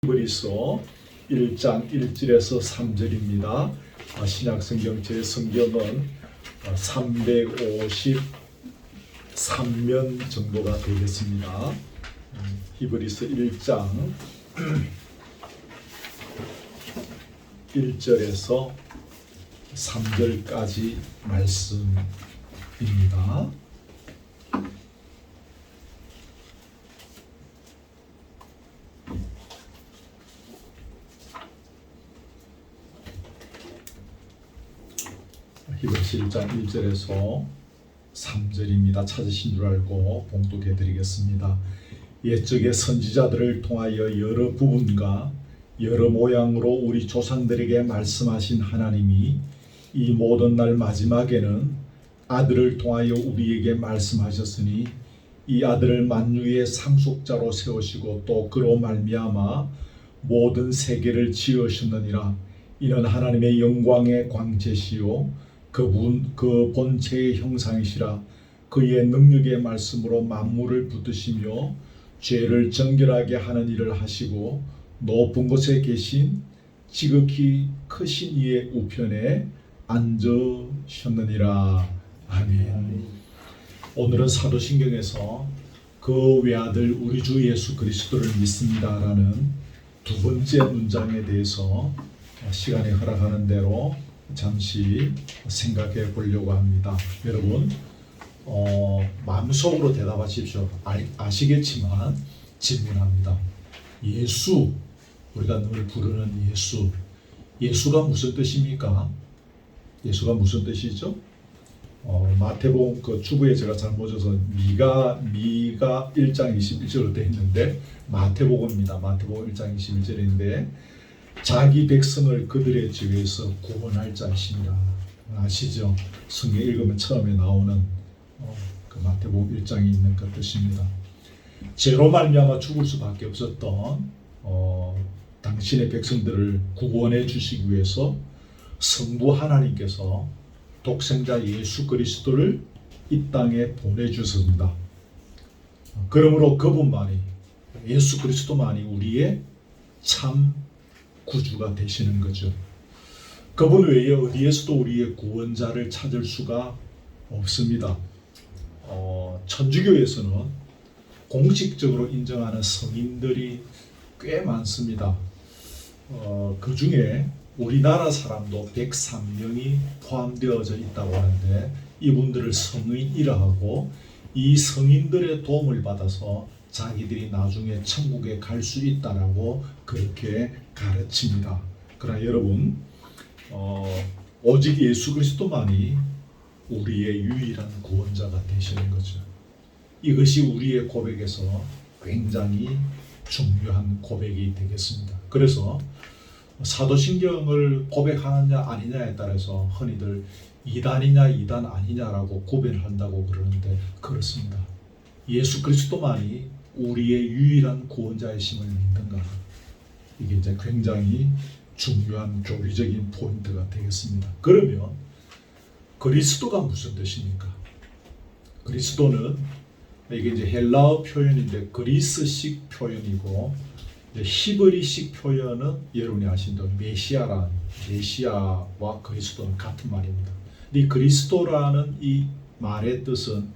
히브리서 1장 1절에서 3절입니다. 신약성경 제 성경은 353면 정도가 되겠습니다. 히브리서 1장 1절에서 3절까지 말씀입니다. 히브리서 1장 1절에서 3절입니다. 찾으신 줄 알고 봉독해 드리겠습니다. 옛적의 선지자들을 통하여 여러 부분과 여러 모양으로 우리 조상들에게 말씀하신 하나님이 이 모든 날 마지막에는 아들을 통하여 우리에게 말씀하셨으니 이 아들을 만유의 상속자로 세우시고 또 그로 말미암아 모든 세계를 지으셨느니라. 이는 하나님의 영광의 광채시요 그 본체의 형상이시라. 그의 능력의 말씀으로 만물을 붙드시며 죄를 정결하게 하는 일을 하시고 높은 곳에 계신 지극히 크신 이의 우편에 앉으셨느니라. 아멘. 오늘은 사도신경에서 그 외아들 우리 주 예수 그리스도를 믿습니다라는 두 번째 문장에 대해서 시간이 허락하는 대로 잠시 생각해 보려고 합니다. 여러분 마음속으로 대답하십시오. 아시겠지만 질문합니다. 예수, 우리가 늘 부르는 예수가 무슨 뜻입니까? 예수가 무슨 뜻이죠? 마태복음 그 주부에 제가 잘못 져서 미가 1장 21절로 되어 있는데 마태복음입니다. 마태복음 1장 21절인데 자기 백성을 그들의 죄에서 구원할 자이시니라. 아시죠? 성경 읽으면 처음에 나오는 그 마태복음 1장에 있는 그 뜻입니다. 죄로 말미암아 죽을 수밖에 없었던 당신의 백성들을 구원해 주시기 위해서 성부 하나님께서 독생자 예수 그리스도를 이 땅에 보내주셨습니다. 그러므로 그분만이, 예수 그리스도만이 우리의 참 구주가 되시는 거죠. 그분 외에 어디에서도 우리의 구원자를 찾을 수가 없습니다. 천주교에서는 공식적으로 인정하는 성인들이 꽤 많습니다. 그 중에 우리나라 사람도 103명이 포함되어져 있다고 하는데 이분들을 성인이라 하고 이 성인들의 도움을 받아서 자기들이 나중에 천국에 갈 수 있다라고 그렇게 가르칩니다. 그러나 여러분 오직 예수 그리스도만이 우리의 유일한 구원자가 되시는 거죠. 이것이 우리의 고백에서 굉장히 중요한 고백이 되겠습니다. 그래서 사도신경을 고백하느냐 아니냐에 따라서 흔히들 이단이냐 이단 아니냐라고 구별을 한다고 그러는데 그렇습니다. 예수 그리스도만이 우리의 유일한 구원자이심을 믿는가? 이게 이제 굉장히 중요한 교리적인 포인트가 되겠습니다. 그러면 그리스도가 무슨 뜻입니까? 그리스도는 이게 이제 헬라어 표현인데 그리스식 표현이고 히브리식 표현은 여러분이 아시는 메시아와 그리스도는 같은 말입니다. 이 그리스도라는 이 말의 뜻은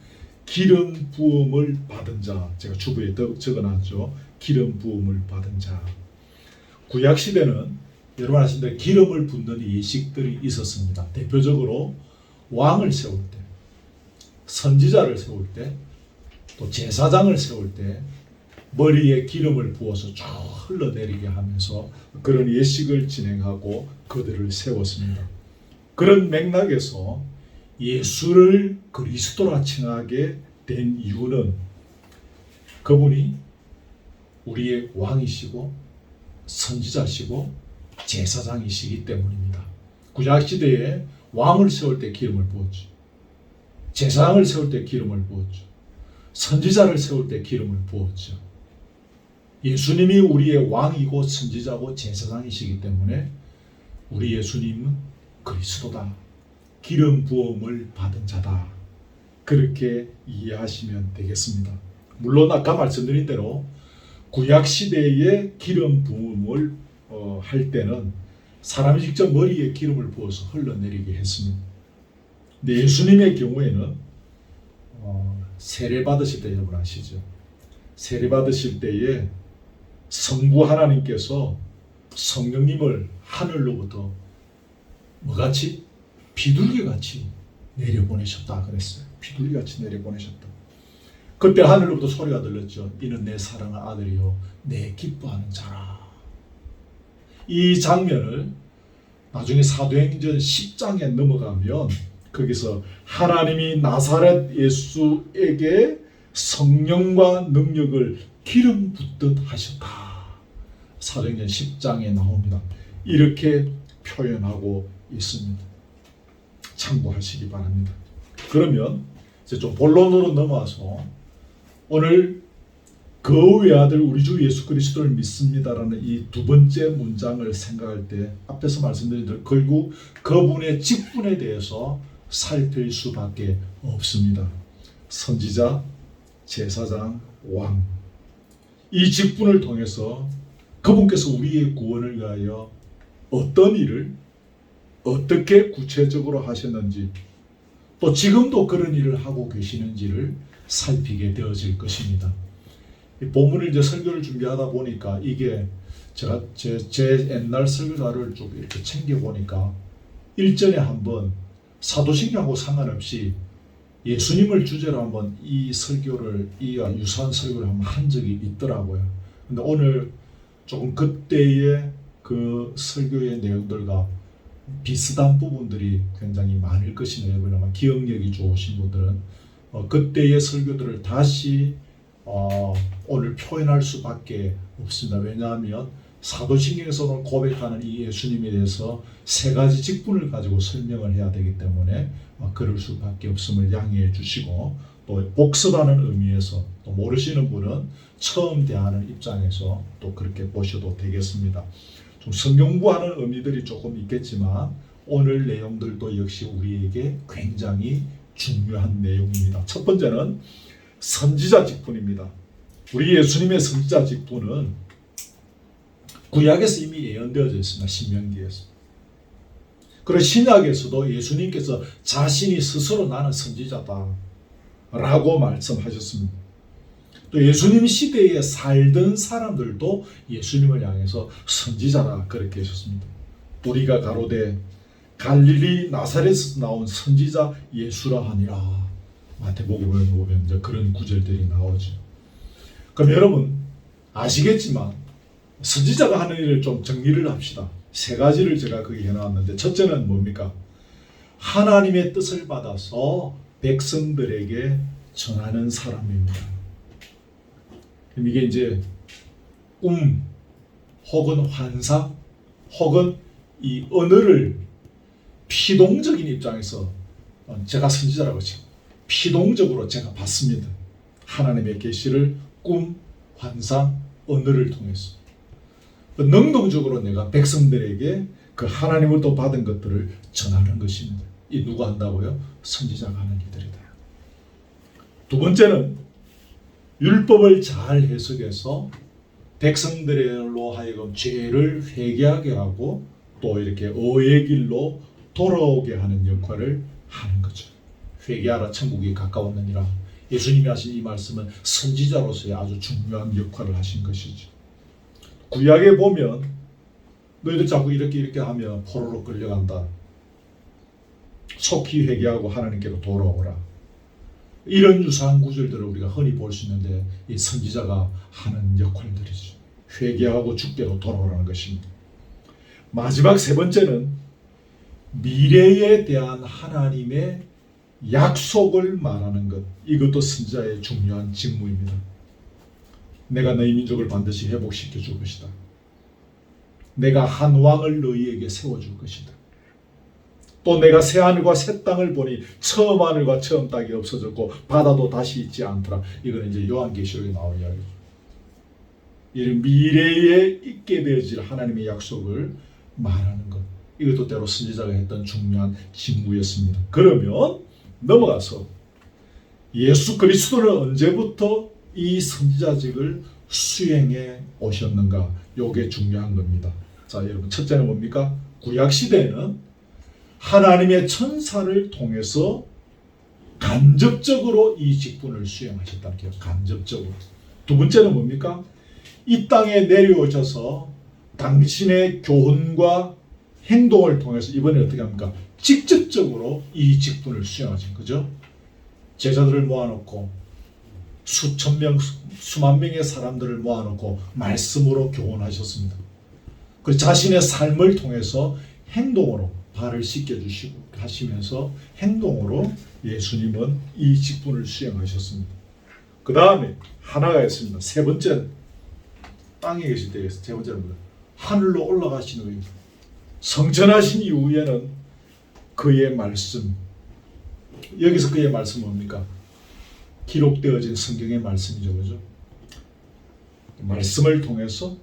기름 부음을 받은 자, 제가 주부에 적어놨죠. 기름 부음을 받은 자. 구약 시대는 여러분 아시는 기름을 붓는 예식들이 있었습니다. 대표적으로 왕을 세울 때, 선지자를 세울 때, 또 제사장을 세울 때 머리에 기름을 부어서 쭉 흘러내리게 하면서 그런 예식을 진행하고 그들을 세웠습니다. 그런 맥락에서 예수를 그리스도라 칭하게 된 이유는 그분이 우리의 왕이시고 선지자시고 제사장이시기 때문입니다. 구약시대에 왕을 세울 때 기름을 부었죠. 제사장을 세울 때 기름을 부었죠. 선지자를 세울 때 기름을 부었죠. 예수님이 우리의 왕이고 선지자고 제사장이시기 때문에 우리 예수님은 그리스도다. 기름 부음을 받은 자다. 그렇게 이해하시면 되겠습니다. 물론 아까 말씀드린 대로 구약 시대의 기름 부음을 할 때는 사람이 직접 머리에 기름을 부어서 흘러내리게 했습니다. 근데 예수님의 경우에는 세례 받으실 때 여러분 아시죠? 세례 받으실 때에 성부 하나님께서 성령님을 하늘로부터 뭐같이? 비둘기같이 내려보내셨다 그랬어요. 비둘기같이 내려보내셨다. 그때 하늘로부터 소리가 들렸죠. 이는 내 사랑하는 아들이요 내 기뻐하는 자라. 이 장면을 나중에 사도행전 10장에 넘어가면 거기서 하나님이 나사렛 예수에게 성령과 능력을 기름 붓듯 하셨다. 사도행전 10장에 나옵니다. 이렇게 표현하고 있습니다. 참고하시기 바랍니다. 그러면 이제 좀 본론으로 넘어와서 오늘 그 외아들 우리 주 예수 그리스도를 믿습니다라는 이 두 번째 문장을 생각할 때 앞에서 말씀드린 대로 결국 그분의 직분에 대해서 살필 수밖에 없습니다. 선지자, 제사장, 왕. 이 직분을 통해서 그분께서 우리의 구원을 위하여 어떤 일을 어떻게 구체적으로 하셨는지 또 지금도 그런 일을 하고 계시는지를 살피게 되어질 것입니다. 이 본문을 이제 설교를 준비하다 보니까 이게 제가 제 옛날 설교자를 쭉 이렇게 챙겨 보니까 일전에 한번 사도신경하고 상관없이 예수님을 주제로 한번 이 설교를 이와 유사한 설교를 한번 한 적이 있더라고요. 근데 오늘 조금 그때의 그 설교의 내용들과 비슷한 부분들이 굉장히 많을 것이네요. 여러분 아마 기억력이 좋으신 분들은 그때의 설교들을 다시 오늘 표현할 수밖에 없습니다. 왜냐하면 사도신경에서 고백하는 이 예수님에 대해서 세 가지 직분을 가지고 설명을 해야 되기 때문에 그럴 수밖에 없음을 양해해 주시고 또 복습하는 의미에서 또 모르시는 분은 처음 대하는 입장에서 또 그렇게 보셔도 되겠습니다. 좀 성경부하는 의미들이 조금 있겠지만 오늘 내용들도 역시 우리에게 굉장히 중요한 내용입니다. 첫 번째는 선지자 직분입니다. 우리 예수님의 선지자 직분은 구약에서 이미 예언되어져 있습니다. 신명기에서. 그리고 신약에서도 예수님께서 자신이 스스로 나는 선지자다 라고 말씀하셨습니다. 또 예수님 시대에 살던 사람들도 예수님을 향해서 선지자라 그렇게 하셨습니다. 우리가 가로되 갈릴리 나사렛에서 나온 선지자 예수라 하니라. 마태복음을 보면 이제 그런 구절들이 나오죠. 그럼 여러분 아시겠지만 선지자가 하는 일을 좀 정리를 합시다. 세 가지를 제가 거기 해놨는데 첫째는 뭡니까? 하나님의 뜻을 받아서 백성들에게 전하는 사람입니다. 그럼 이게 이제 꿈 혹은 환상 혹은 이 언어를 피동적인 입장에서 제가 선지자라고 하죠. 피동적으로 제가 봤습니다. 하나님의 계시를 꿈, 환상, 언어를 통해서 능동적으로 내가 백성들에게 그 하나님으로부터 받은 것들을 전하는 것입니다. 이 누가 한다고요? 선지자가 하는 일들이다. 두 번째는 율법을 잘 해석해서 백성들로 하여금 죄를 회개하게 하고 또 이렇게 의의 길로 돌아오게 하는 역할을 하는 거죠. 회개하라 천국이 가까웠느니라. 예수님이 하신 이 말씀은 선지자로서의 아주 중요한 역할을 하신 것이죠. 구약에 보면 너희들 자꾸 이렇게 하면 포로로 끌려간다. 속히 회개하고 하나님께로 돌아오라. 이런 유사한 구절들을 우리가 흔히 볼 수 있는데 이 선지자가 하는 역할들이죠. 회개하고 주께로 돌아오라는 것입니다. 마지막 세 번째는 미래에 대한 하나님의 약속을 말하는 것. 이것도 선지자의 중요한 직무입니다. 내가 너희 민족을 반드시 회복시켜 줄 것이다. 내가 한 왕을 너희에게 세워줄 것이다. 또 내가 새 하늘과 새 땅을 보니 처음 하늘과 처음 땅이 없어졌고 바다도 다시 있지 않더라. 이거는 이제 요한계시록에 나온 이야기죠. 이런 미래에 있게 되어질 하나님의 약속을 말하는 것. 이것도 때로 선지자가 했던 중요한 직무였습니다. 그러면 넘어가서 예수 그리스도는 언제부터 이 선지자직을 수행해 오셨는가? 요게 중요한 겁니다. 자, 여러분, 첫째는 뭡니까? 구약 시대에는 하나님의 천사를 통해서 간접적으로 이 직분을 수행하셨다는 거예요. 간접적으로. 두 번째는 뭡니까? 이 땅에 내려오셔서 당신의 교훈과 행동을 통해서 이번에 어떻게 합니까? 직접적으로 이 직분을 수행하신 거죠. 제자들을 모아놓고 수천 명, 수만 명의 사람들을 모아놓고 말씀으로 교훈하셨습니다. 그리고 자신의 삶을 통해서 행동으로 발을 씻겨주시고 하시면서 행동으로 예수님은 이 직분을 수행하셨습니다. 그 다음에 하나가 있습니다. 세 번째는 땅에 계실 때에 세 번째는 뭐예요? 하늘로 올라가신 후에 성천하신 이후에는 그의 말씀, 여기서 그의 말씀은 뭡니까? 기록되어진 성경의 말씀이죠. 그죠? 말씀을 통해서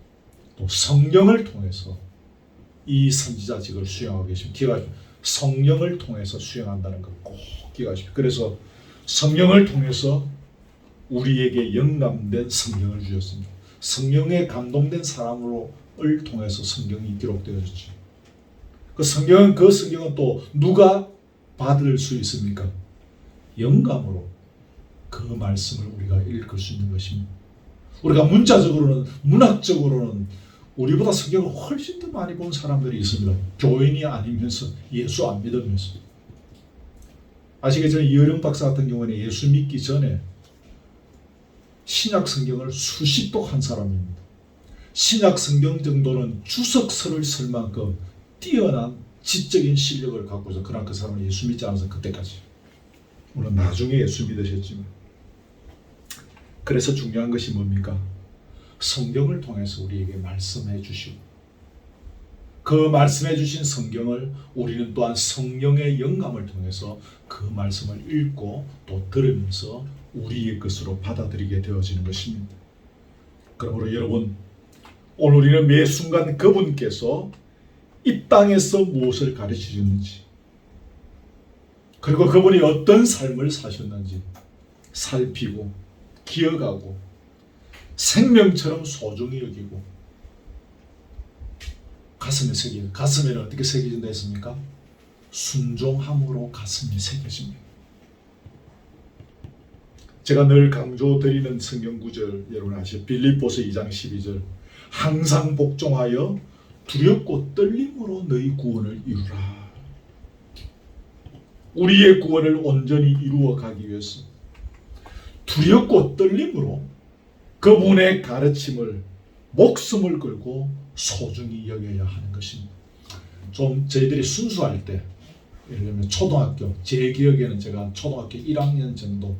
또 성령을 통해서 이 선지자직을 수행하고 계십니다. 기억하십시오. 성령을 통해서 수행한다는 것 꼭 기억하십시오. 그래서 성령을 통해서 우리에게 영감된 성경을 주셨습니다. 성령에 감동된 사람을 통해서 성경이 기록되어졌죠. 그 성경은 또 누가 받을 수 있습니까? 영감으로 그 말씀을 우리가 읽을 수 있는 것입니다. 우리가 문자적으로는, 문학적으로는 우리보다 성경을 훨씬 더 많이 본 사람들이 있습니다. 교인이 아니면서 예수 안 믿으면서. 아시겠지만 이어령 박사 같은 경우는 예수 믿기 전에 신약 성경을 수십 독 한 사람입니다. 신약 성경 정도는 주석서를 쓸 만큼 뛰어난 지적인 실력을 갖고 있어. 그러나 그 사람은 예수 믿지 않아서 그때까지. 물론 나중에 예수 믿으셨지만. 그래서 중요한 것이 뭡니까? 성경을 통해서 우리에게 말씀해 주시고 그 말씀해 주신 성경을 우리는 또한 성령의 영감을 통해서 그 말씀을 읽고 또 들으면서 우리의 것으로 받아들이게 되어지는 것입니다. 그러므로 여러분, 오늘 우리는 매 순간 그분께서 이 땅에서 무엇을 가르치셨는지 그리고 그분이 어떤 삶을 사셨는지 살피고 기억하고 생명처럼 소중히 여기고 가슴에 새기는, 가슴에는 어떻게 새겨진다 했습니까? 순종함으로 가슴에 새겨집니다. 제가 늘 강조드리는 성경 구절 여러분 아시죠? 빌립보서 2장 12절 항상 복종하여 두렵고 떨림으로 너희 구원을 이루라. 우리의 구원을 온전히 이루어 가기 위해서 두렵고 떨림으로 그분의 가르침을 목숨을 걸고 소중히 여겨야 하는 것입니다. 좀 저희들이 순수할 때, 예를 들면 초등학교, 제 기억에는 제가 초등학교 1학년 정도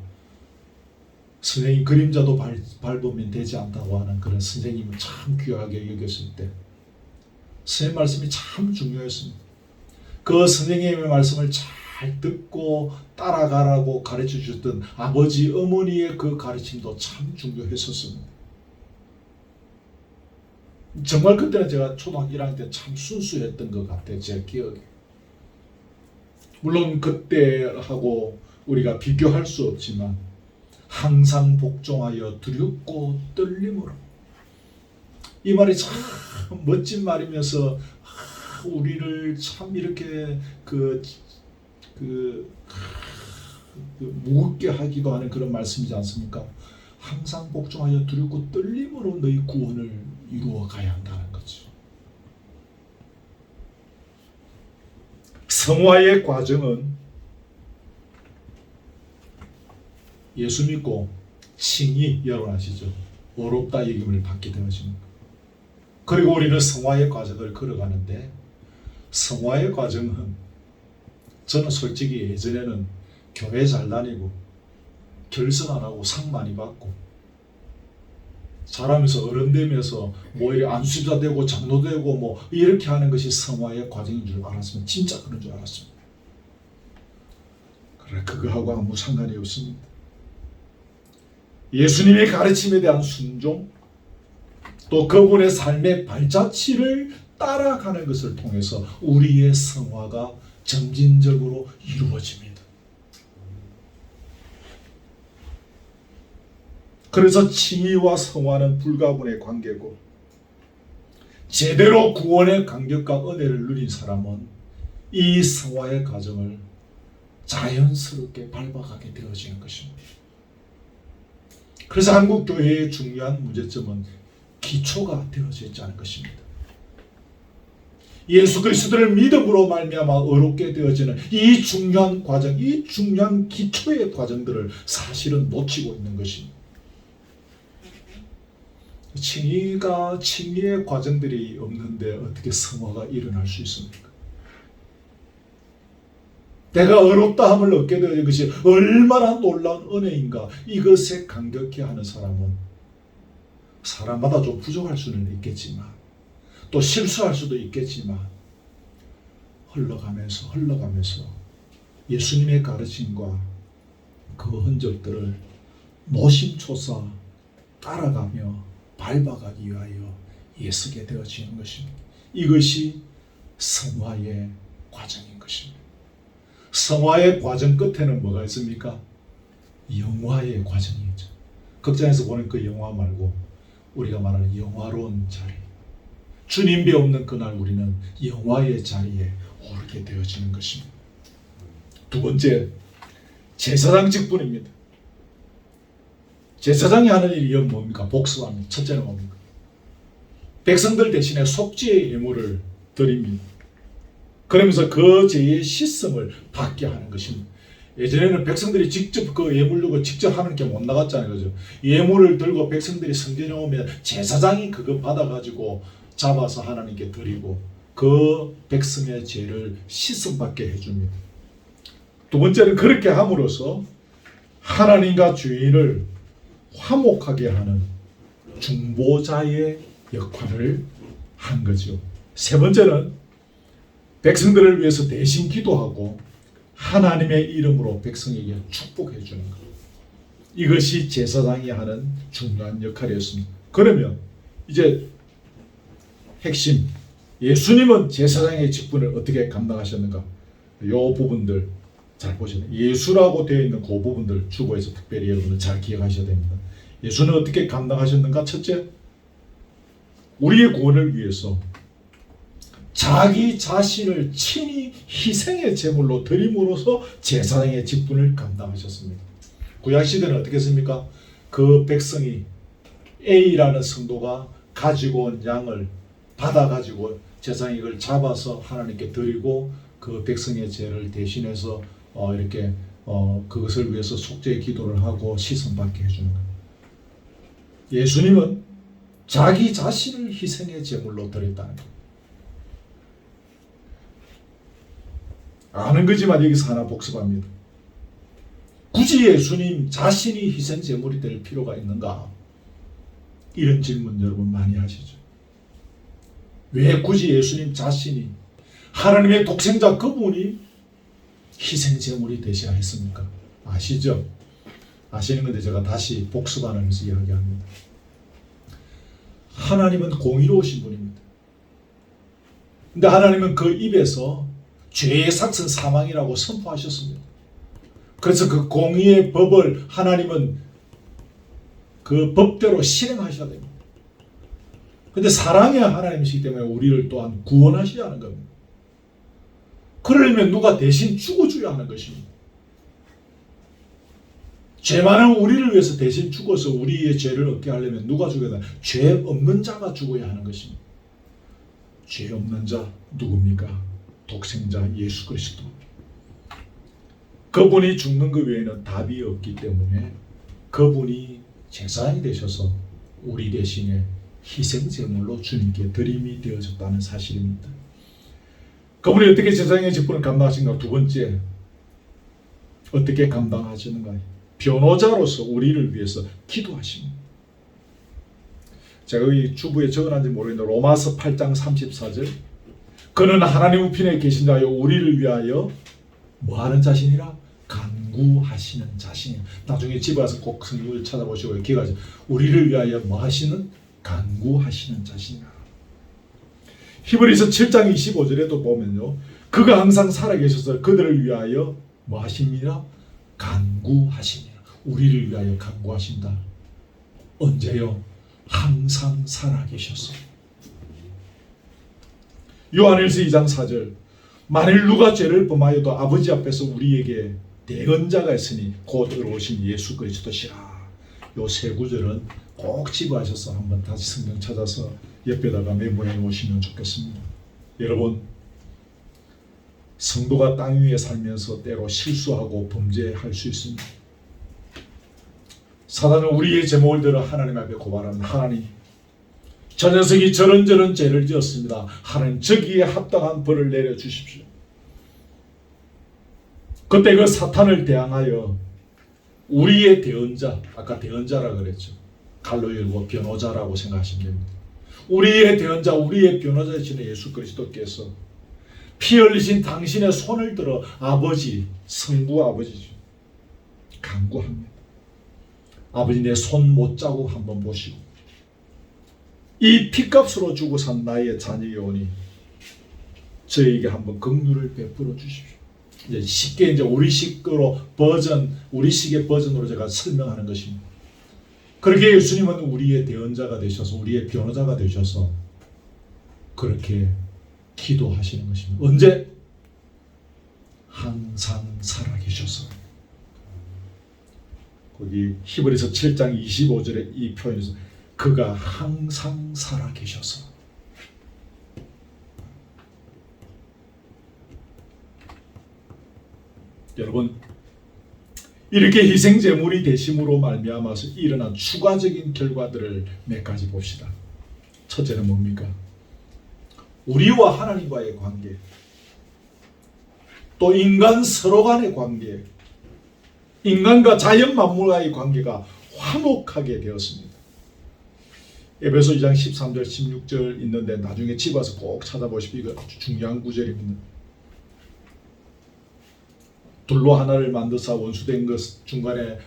선생님 그림자도 밟으면 되지 않다고 하는 그런 선생님을 참 귀하게 여겼을 때 선생님 말씀이 참 중요했습니다. 그 선생님의 말씀을 잘 듣고 따라가라고 가르쳐 주셨던 아버지, 어머니의 그 가르침도 참 중요했었습니다. 정말 그때는 제가 초등학교 1학년 때 참 순수했던 것 같아요. 제 기억에. 물론 그때하고 우리가 비교할 수 없지만 항상 복종하여 두렵고 떨림으로, 이 말이 참 멋진 말이면서 우리를 참 이렇게 무겁게 하기도 하는 그런 말씀이지 않습니까? 항상 복종하여 두렵고 떨림으로 너희 구원을 이루어 가야 한다는 거죠. 성화의 과정은 예수 믿고 칭의, 여러분 아시죠? 어렵다 여김을 받게 되어집니다. 그리고 우리는 성화의 과정을 걸어가는데, 성화의 과정은 저는 솔직히 예전에는 교회 잘 다니고 결석 안 하고 상 많이 받고 자라면서 어른 되면서 뭐 이렇게 안수자 되고 장로 되고 뭐 이렇게 하는 것이 성화의 과정인 줄 알았으면 진짜 그런 줄 알았습니다. 그래, 그거하고 아무 상관이 없습니다. 예수님의 가르침에 대한 순종, 또 그분의 삶의 발자취를 따라가는 것을 통해서 우리의 성화가 점진적으로 이루어집니다. 그래서 칭의와 성화는 불가분의 관계고, 제대로 구원의 감격과 은혜를 누린 사람은 이 성화의 과정을 자연스럽게 밟아가게 되어지는 것입니다. 그래서 한국 교회의 중요한 문제점은 기초가 되어져 있지 않은 것입니다. 예수 그리스도를 믿음으로 말미암아 의롭게 되어지는 이 중요한 과정, 이 중요한 기초의 과정들을 사실은 놓치고 있는 것입니다. 칭의의 과정들이 없는데 어떻게 성화가 일어날 수 있습니까? 내가 의롭다 함을 얻게 되어진 것이 얼마나 놀라운 은혜인가, 이것에 감격해 하는 사람은 사람마다 좀 부족할 수는 있겠지만, 또 실수할 수도 있겠지만, 흘러가면서 예수님의 가르침과 그 흔적들을 노심초사 따라가며 밟아가기 위하여 애쓰게 되어지는 것입니다. 이것이 성화의 과정인 것입니다. 성화의 과정 끝에는 뭐가 있습니까? 영화의 과정이죠. 극장에서 보는 그 영화 말고 우리가 말하는 영화로운 자리, 주님 배없는 그날 우리는 영화의 자리에 오르게 되어지는 것입니다. 두 번째, 제사장 직분입니다. 제사장이 하는 일이 뭡니까? 복습합니다. 첫째는 뭡니까? 백성들 대신에 속죄의 예물을 드립니다. 그러면서 그 죄의 씻음을 받게 하는 것입니다. 예전에는 백성들이 직접 그 예물 들고 직접 하는 게 못 나갔잖아요. 그죠? 예물을 들고 백성들이 성전에 오면 제사장이 그거 받아가지고 잡아서 하나님께 드리고 그 백성의 죄를 씻음받게 해줍니다. 두 번째는 그렇게 함으로써 하나님과 주인을 화목하게 하는 중보자의 역할을 한 거죠. 세 번째는 백성들을 위해서 대신 기도하고 하나님의 이름으로 백성에게 축복해 주는 것. 이것이 제사장이 하는 중요한 역할이었습니다. 그러면 이제 핵심, 예수님은 제사장의 직분을 어떻게 감당하셨는가? 이 부분들 잘 보셔야 돼요. 예수라고 되어 있는 그 부분들 주보에서 특별히 여러분들 잘 기억하셔야 됩니다. 예수는 어떻게 감당하셨는가? 첫째, 우리의 구원을 위해서 자기 자신을 친히 희생의 제물로 드림으로써 제사장의 직분을 감당하셨습니다. 구약시대는 어떻게 했습니까? 그 백성이 A라는 성도가 가지고 온 양을 받아가지고 제사장이 이걸 잡아서 하나님께 드리고 그 백성의 죄를 대신해서 이렇게 그것을 위해서 속죄의 기도를 하고 씻음받게 해주는 거예요. 예수님은 자기 자신을 희생의 제물로 드렸다는 거예요. 아는 거지만 여기서 하나 복습합니다. 굳이 예수님 자신이 희생 제물이 될 필요가 있는가? 이런 질문 여러분 많이 하시죠. 왜 굳이 예수님 자신이, 하나님의 독생자 그분이 희생 제물이 되셔야 했습니까? 아시죠? 아시는 건데 제가 다시 복습하면서 이야기합니다. 하나님은 공의로우신 분입니다. 근데 하나님은 그 입에서 죄의 삭은 사망이라고 선포하셨습니다. 그래서 그 공의의 법을 하나님은 그 법대로 실행하셔야 됩니다. 근데 사랑의 하나님이시기 때문에 우리를 또한 구원하셔야 하는 겁니다. 그러려면 누가 대신 죽어줘야 하는 것입니다. 죄 많은 우리를 위해서 대신 죽어서 우리의 죄를 얻게 하려면 누가 죽어야 되나? 죄 없는 자가 죽어야 하는 것입니다. 죄 없는 자 누굽니까? 독생자 예수 그리스도. 그분이 죽는 것 외에는 답이 없기 때문에 그분이 제사장이 되셔서 우리 대신에 희생제물로 주님께 드림이 되어졌다는 사실입니다. 그분이 어떻게 제사장의 직분을 감당하신가? 두 번째, 어떻게 감당하시는가? 변호자로서 우리를 위해서 기도하십니다. 제가 여기 주부에 적어놨는지 모르겠는데 로마서 8장 34절, 그는 하나님 우편에 계신 자요 우리를 위하여 뭐하는 자신이라? 간구하시는 자신이에요. 나중에 집에 와서 꼭 성경을 찾아보시고 기억하세요. 우리를 위하여 뭐하시는? 간구하시는 자신이라. 히브리서 7장 25절에도 보면요, 그가 항상 살아계셔서 그들을 위하여 뭐하십니까? 간구하십니다. 우리를 위하여 간구하신다. 언제요? 항상 살아계셔서. 요한일서 2장 4절, 만일 누가 죄를 범하여도 아버지 앞에서 우리에게 대언자가 있으니 곧 의로우신 예수 그리스도시라. 요 세 구절은 꼭 집어하셔서 한번 다시 성경 찾아서 옆에다가 메모해 놓으시면 좋겠습니다. 여러분, 성도가 땅 위에 살면서 때로 실수하고 범죄할 수 있습니다. 사단은 우리의 제목을 들어 하나님 앞에 고발합니다. 하나님, 저 녀석이 저런 죄를 지었습니다. 하나님, 저기에 합당한 벌을 내려주십시오. 그때 그 사탄을 대항하여 우리의 대언자, 아까 대언자라 그랬죠. 갈로 열고 변호자라고 생각하시면 됩니다. 우리의 대언자, 우리의 변호자이신 예수 그리스도께서 피 흘리신 당신의 손을 들어 아버지, 성부 아버지죠, 간구합니다. 아버지, 내 손 못 자국 한번 보시고 이 피값으로 주고 산 나의 자녀이오니 저에게 한번 긍휼을 베풀어 주십시오. 이제 쉽게 이제 우리식으로 우리식의 버전으로 제가 설명하는 것입니다. 그렇게 예수님은 우리의 대언자가 되셔서, 우리의 변호자가 되셔서 그렇게 기도하시는 것입니다. 언제? 항상 살아계셔서. 거기 히브리서 7장 25절에 이 표현에서 그가 항상 살아계셔서. 여러분, 이렇게 희생제물이 되심으로 말미암아서 일어난 추가적인 결과들을 몇 가지 봅시다. 첫째는 뭡니까? 우리와 하나님과의 관계, 또 인간 서로 간의 관계, 인간과 자연 만물과의 관계가 화목하게 되었습니다. 에베소 2장 13절 16절 있는데 나중에 집 와서 꼭 찾아보십시오. 이거 아주 중요한 구절입니다. 둘로 하나를 만드사 원수된 것 중간에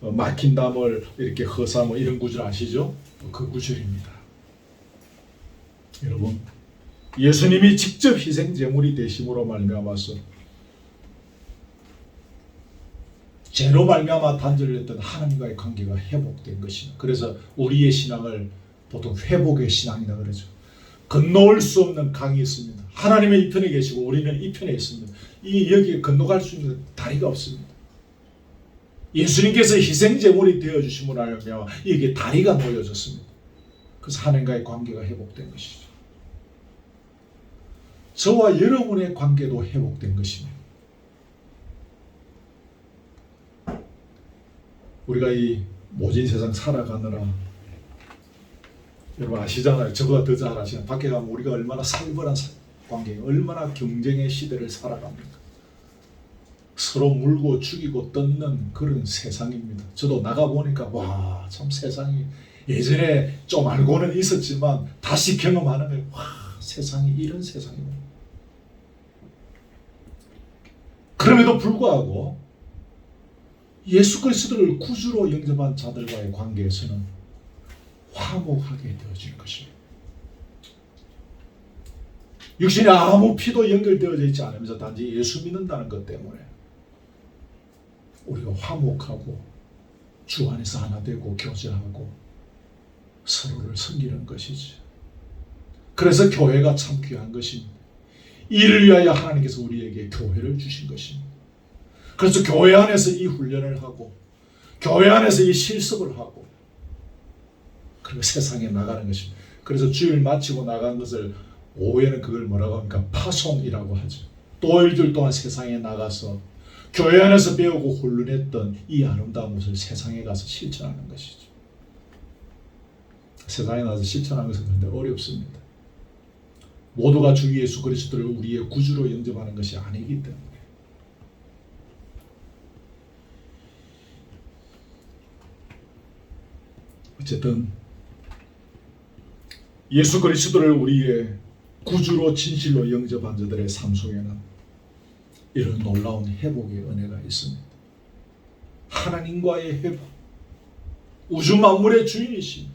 막힌 담을 이렇게 허사 이런 구절 아시죠? 그 구절입니다. 여러분, 예수님이 직접 희생제물이 되심으로 말미암아서 죄로 말미암아 단절됐던 하나님과의 관계가 회복된 것이다. 그래서 우리의 신앙을 보통 회복의 신앙이라 그러죠. 건너올 수 없는 강이 있습니다. 하나님의 이 편에 계시고 우리는 이 편에 있습니다. 여기에 건너갈 수 있는 다리가 없습니다. 예수님께서 희생제물이 되어주심으로 말미암아 이게 다리가 놓여졌습니다. 그래서 하나님과의 관계가 회복된 것이죠. 저와 여러분의 관계도 회복된 것입니다. 우리가 이 모진 세상 살아가느라 여러분 아시잖아요. 저보다 더 잘 아시잖아요. 밖에 가면 우리가 얼마나 살벌한 관계예요. 얼마나 경쟁의 시대를 살아갑니까? 서로 물고 죽이고 뜯는 그런 세상입니다. 저도 나가보니까 와, 참 세상이 예전에 좀 알고는 있었지만 다시 경험하는 게 와, 세상이 이런 세상이구나. 그럼에도 불구하고 예수 그리스도를 구주로 영접한 자들과의 관계에서는 화목하게 되어질 것입니다. 육신에 아무 피도 연결되어져 있지 않으면서 단지 예수 믿는다는 것 때문에 우리가 화목하고 주 안에서 하나 되고 교제하고 서로를 섬기는 것이지. 그래서 교회가 참 귀한 것입니다. 이를 위하여 하나님께서 우리에게 교회를 주신 것입니다. 그래서 교회 안에서 이 훈련을 하고 교회 안에서 이 실습을 하고 그리고 세상에 나가는 것입니다. 그래서 주일 마치고 나간 것을 오후에는 그걸 뭐라고 합니까? 파송이라고 하죠. 또 일주일 동안 세상에 나가서 교회 안에서 배우고 훈련했던 이 아름다운 것을 세상에 가서 실천하는 것이죠. 세상에 나가서 실천하는 것은 그런데 어렵습니다. 모두가 주 예수 그리스도를 우리의 구주로 영접하는 것이 아니기 때문에. 어쨌든 예수 그리스도를 우리의 구주로 진실로 영접한 자들의 삶 속에는 이런 놀라운 회복의 은혜가 있습니다. 하나님과의 회복, 우주 만물의 주인이신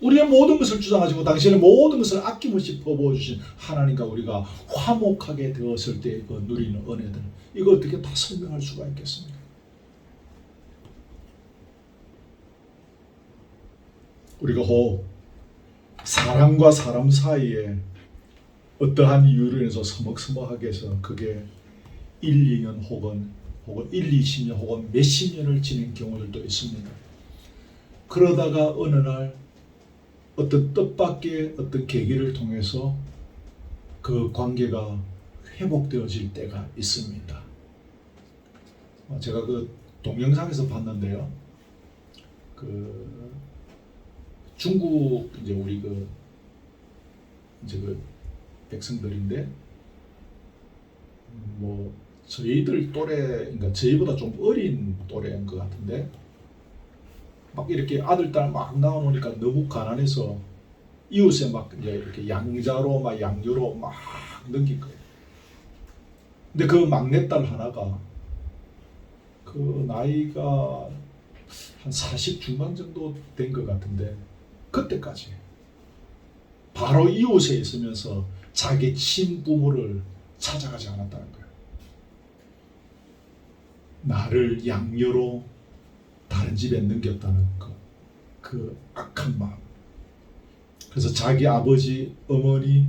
우리의 모든 것을 주장하시고 당신의 모든 것을 아낌없이 퍼부어주신 하나님과 우리가 화목하게 되었을 때 그 누리는 은혜들, 이거 어떻게 다 설명할 수가 있겠습니까? 우리가 혹 사람과 사람 사이에 어떠한 이유로 인해서 서먹서먹하게 해서 그게 1, 2년 혹은 1, 20년 혹은 몇십 년을 지낸 경우들도 있습니다. 그러다가 어느 날 어떤 뜻밖의 어떤 계기를 통해서 그 관계가 회복되어질 때가 있습니다. 제가 그 동영상에서 봤는데요. 그 중국 이제 우리 그 백성들인데 뭐 저희들 또래, 그러니까 저희보다 좀 어린 또래인 것 같은데 막 이렇게 아들 딸 막 나오니까 너무 가난해서 이웃에 막 이제 이렇게 양자로 막 양료로 막 넘긴 거예요. 근데 그 막내딸 하나가 그 나이가 한 40 중반 정도 된 것 같은데 그때까지 바로 이웃에 있으면서 자기 친부모를 찾아가지 않았다는 거예요. 나를 양녀로 다른 집에 넘겼다는 그 악한 마음. 그래서 자기 아버지, 어머니,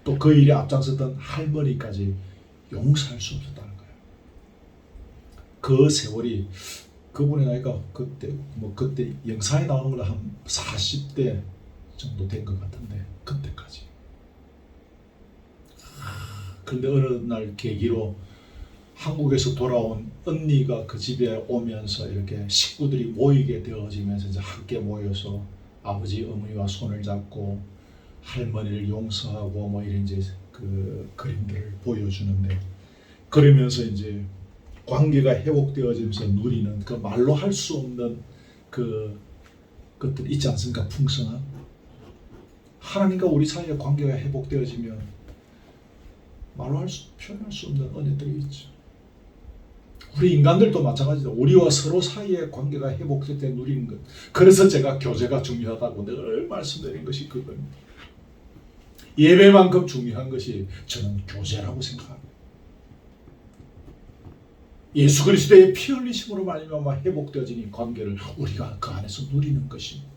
또 그 일에 앞장섰던 할머니까지 용서할 수 없었다는 거예요. 그 세월이, 그분의 나이가 그때 영상에 나오는 걸로 한 40대 정도 된 것 같은데 그때까지. 그런데 어느 날 계기로 한국에서 돌아온 언니가 그 집에 오면서 이렇게 식구들이 모이게 되어지면서 이제 함께 모여서 아버지 어머니와 손을 잡고 할머니를 용서하고 뭐 이런 이제 그 그림들을 보여주는데, 그러면서 이제 관계가 회복되어지면서 누리는 그 말로 할 수 없는 그것들 있지 않습니까? 풍성한 하나님과 우리 사이의 관계가 회복되어지면 말로 표현할 수 없는 은혜들이 있죠. 우리 인간들도 마찬가지다. 우리와 서로 사이의 관계가 회복될 때 누리는 것. 그래서 제가 교제가 중요하다고 늘 말씀드린 것이 그겁니다. 예배만큼 중요한 것이 저는 교제라고 생각합니다. 예수 그리스도의 피 흘리심으로 말미암아 회복되어진 이 관계를 우리가 그 안에서 누리는 것입니다.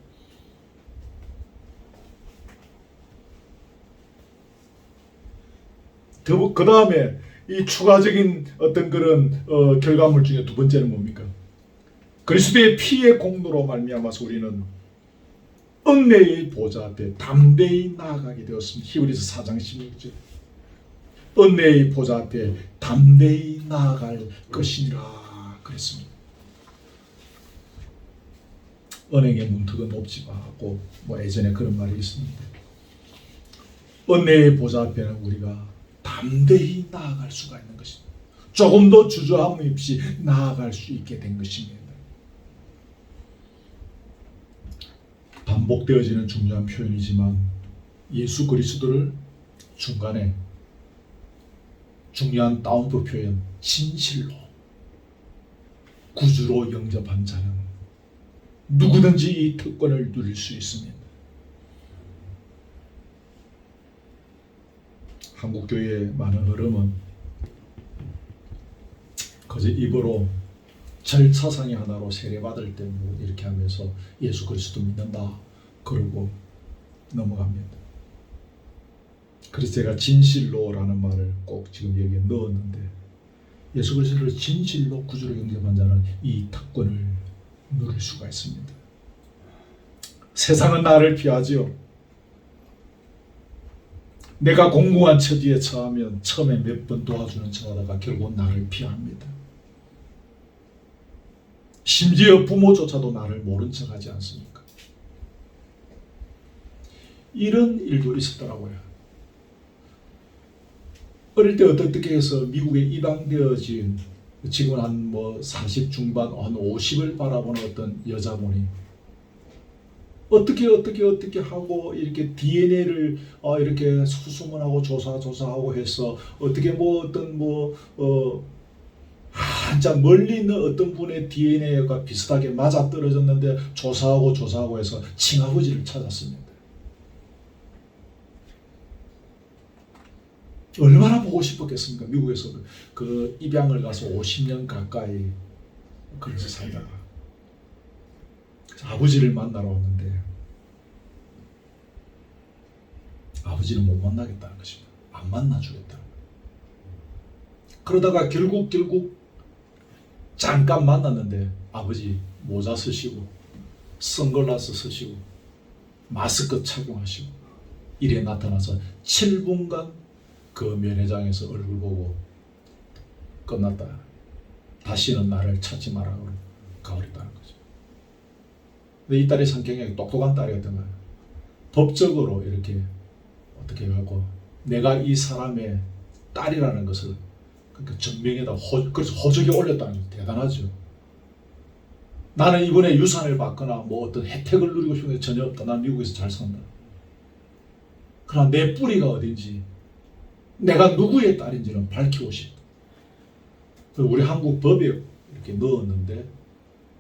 그 다음에 이 추가적인 어떤 그런 결과물 중에 두 번째는 뭡니까? 그리스도의 피의 공로로 말미암아서 우리는 은혜의 보좌 앞에 담대히 나아가게 되었습니다. 히브리서 4장 16절. 은혜의 보좌 앞에 담대히 나아갈 것이니라 그랬습니다. 은행의 문턱은 높지 마고 뭐 예전에 그런 말이 있습니다. 은혜의 보좌 앞에는 우리가 담대히 나아갈 수가 있는 것입니다. 조금도 주저함 없이 나아갈 수 있게 된 것입니다. 반복되어지는 중요한 표현이지만 예수 그리스도를 중간에 중요한 따옴표 표현 진실로 구주로 영접한 자는 누구든지 이 특권을 누릴 수 있습니다. 한국교회의 많은 흐름은 그저 입으로 절차상의 하나로 세례받을 때 뭐 이렇게 하면서 예수 그리스도 믿는다 그러고 넘어갑니다. 그래서 제가 진실로라는 말을 꼭 지금 여기에 넣었는데, 예수 그리스도를 진실로 구주로 영접한 자는 이 특권을 누릴 수가 있습니다. 세상은 나를 피하지요. 내가 공공한 처지에 처하면 처음에 몇 번 도와주는 척하다가 결국 나를 피합니다. 심지어 부모조차도 나를 모른 척하지 않습니까? 이런 일도 있었더라고요. 어릴 때 어떻게 해서 미국에 입양되어진 지금 한 40 중반, 한 50을 바라보는 어떤 여자분이 어떻게 하고 이렇게 DNA를 이렇게 수소문하고 조사하고 해서 어떻게 한참 멀리 있는 어떤 분의 DNA가 비슷하게 맞아 떨어졌는데 조사하고 해서 친아버지를 찾았습니다. 얼마나 보고 싶었겠습니까? 미국에서 그 입양을 가서 50년 가까이 그래서 살다가 아버지를 만나러 왔는데 아버지는 못 만나겠다는 것입니다. 안 만나주겠다. 그러다가 결국 잠깐 만났는데 아버지 모자 쓰시고 선글라스 쓰시고 마스크 착용하시고 이래 나타나서 7분간 그 면회장에서 얼굴 보고 끝났다. 다시는 나를 찾지 말라고 가버렸다는 거죠. 근데 이 딸이 성격이 똑똑한 딸이었던 거예요. 법적으로 이렇게 어떻게 해갖고 내가 이 사람의 딸이라는 것을 그러니까 전명에다 그래서 호적에 올렸다는 게 대단하죠. 나는 이번에 유산을 받거나 뭐 어떤 혜택을 누리고 싶은 게 전혀 없다. 난 미국에서 잘 산다. 그러나 내 뿌리가 어딘지 내가 누구의 딸인지는 밝히고 싶다. 우리 한국 법에 이렇게 넣었는데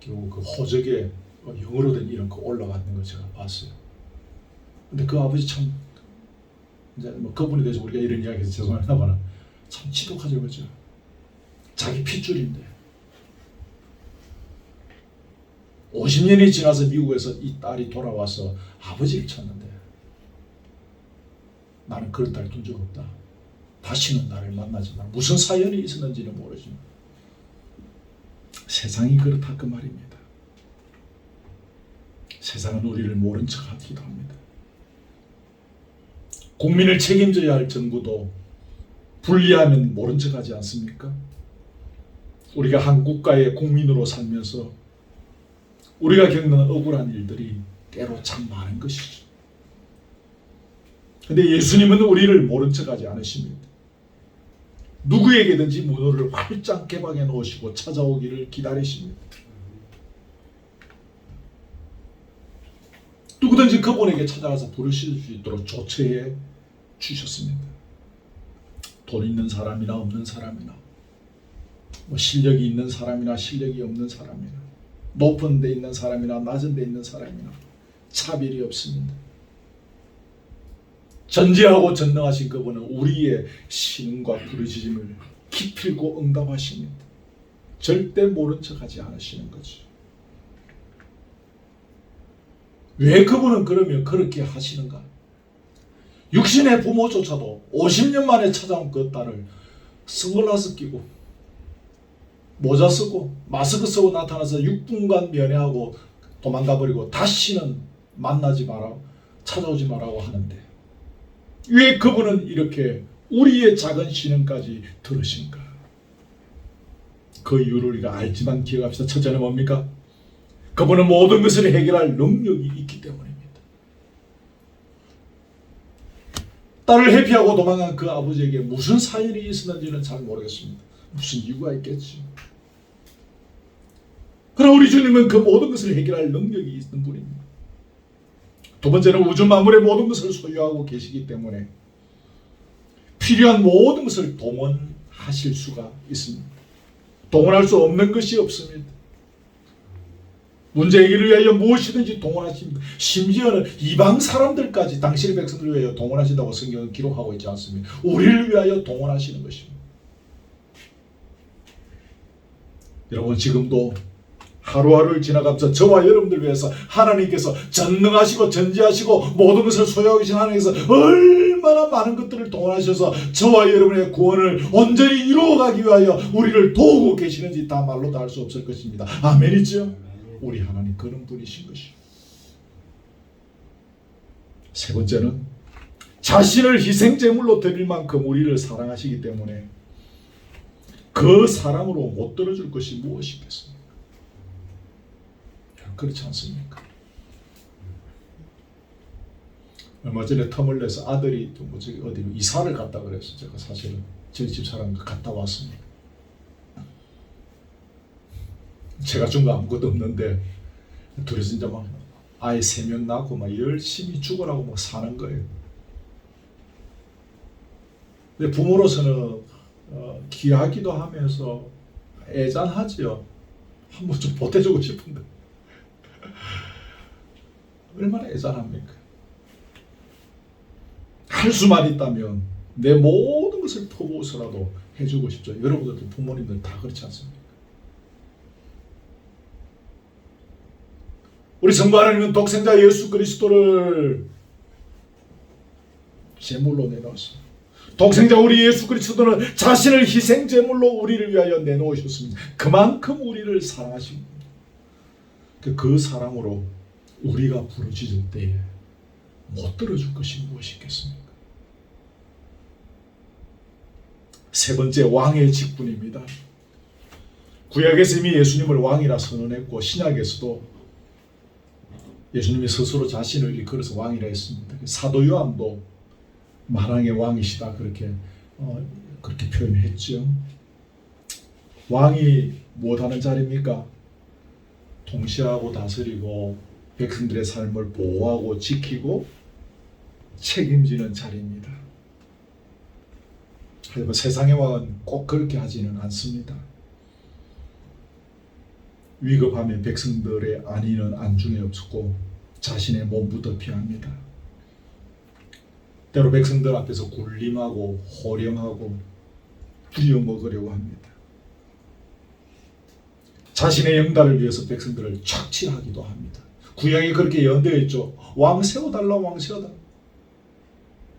결국 그 호적에 영어로 된 이런 거 올라가는 걸 제가 봤어요. 근데 그 아버지 참 이제 뭐 그분에 대해서 우리가 이런 이야기해서 죄송합니다만 참 지독하죠, 그죠? 자기 핏줄인데 50년이 지나서 미국에서 이 딸이 돌아와서 아버지를 찾는데 나는 그런 딸 둔 적 없다. 다시는 나를 만나지 마. 무슨 사연이 있었는지는 모르지만 세상이 그렇다 그 말입니다. 세상은 우리를 모른 척 하기도 합니다. 국민을 책임져야 할 정부도 분리하면 모른 척 하지 않습니까? 우리가 한 국가의 국민으로 살면서 우리가 겪는 억울한 일들이 때로 참 많은 것이죠. 근데 예수님은 우리를 모른 척 하지 않으십니다. 누구에게든지 문호를 활짝 개방해 놓으시고 찾아오기를 기다리십니다. 누구든지 그분에게 찾아가서 부르실 수 있도록 조처해 주셨습니다. 돈 있는 사람이나 없는 사람이나 뭐 실력이 있는 사람이나 실력이 없는 사람이나 높은 데 있는 사람이나 낮은 데 있는 사람이나 차별이 없습니다. 전지하고 전능하신 그분은 우리의 신음과 부르짖음을 기필고 응답하십니다. 절대 모른 척하지 않으시는 거죠. 왜 그분은 그러면 그렇게 하시는가? 육신의 부모조차도 50년 만에 찾아온 그 딸을 선글라스 끼고 모자 쓰고 마스크 쓰고 나타나서 6분간 면회하고 도망가버리고 다시는 만나지 마라, 찾아오지 마라고 하는데 왜 그분은 이렇게 우리의 작은 신음까지 들으신가? 그 이유를 우리가 알지만 기억합시다. 첫째는 뭡니까? 그분은 모든 것을 해결할 능력이 있기 때문입니다. 딸을 회피하고 도망간 그 아버지에게 무슨 사연이 있었는지는 잘 모르겠습니다. 무슨 이유가 있겠지. 그러나 우리 주님은 그 모든 것을 해결할 능력이 있는 분입니다. 두 번째는 우주 만물의 모든 것을 소유하고 계시기 때문에 필요한 모든 것을 동원하실 수가 있습니다. 동원할 수 없는 것이 없습니다. 문제 해결을 위하여 무엇이든지 동원하십니다. 심지어는 이방 사람들까지 당신의 백성들을 위하여 동원하신다고 성경은 기록하고 있지 않습니까? 우리를 위하여 동원하시는 것입니다. 여러분 지금도 하루하루를 지나가면서 저와 여러분들 위해서 하나님께서 전능하시고 전지하시고 모든 것을 소유하고 계신 하나님께서 얼마나 많은 것들을 동원하셔서 저와 여러분의 구원을 온전히 이루어가기 위하여 우리를 도우고 계시는지 다 말로 다 할 수 없을 것입니다. 아멘이죠? 우리 하나님 그런 분이신 것이요. 세 번째는 자신을 희생제물로 드릴 만큼 우리를 사랑하시기 때문에 그 사랑으로 못 들어줄 것이 무엇이겠습니까? 그렇지 않습니까? 얼마 전에 텀을 내서 아들이 어디로 이사를 갔다 그래서 제가 사실은 저희 집 사람과 갔다 왔습니다. 제가 준 거 아무것도 없는데 둘이서 이제 막 아이 3명 낳고 막 열심히 죽으라고 막 사는 거예요. 근데 부모로서는 귀하기도 하면서 애잔하지요. 한번 좀 보태주고 싶은데 얼마나 애잔합니까? 할 수만 있다면 내 모든 것을 퍼부어서라도 해주고 싶죠. 여러분들 부모님들 다 그렇지 않습니까? 우리 성부 하나님은 독생자 예수 그리스도를 제물로 내놓았습니다. 독생자 우리 예수 그리스도는 자신을 희생 제물로 우리를 위하여 내놓으셨습니다. 그만큼 우리를 사랑하십니다. 그 사랑으로 우리가 부르짖을 때에 못 들어줄 것이 무엇이겠습니까? 세 번째, 왕의 직분입니다. 구약에서 이미 예수님을 왕이라 선언했고 신약에서도 예수님이 스스로 자신을 일컬어서 왕이라 했습니다. 사도 요한도 만왕의 왕이시다 그렇게 표현했죠. 왕이 무엇하는 자리입니까? 통치하고 다스리고 백성들의 삶을 보호하고 지키고 책임지는 자리입니다. 하지만 세상의 왕은 꼭 그렇게 하지는 않습니다. 위급하면 백성들의 안위는 안중에 없었고 자신의 몸부터 피합니다. 때로 백성들 앞에서 굴림하고 호령하고 부려먹으려고 합니다. 자신의 영달을 위해서 백성들을 착취하기도 합니다. 구약에 그렇게 예언되어 있죠. 왕 세워달라, 왕 세워달라.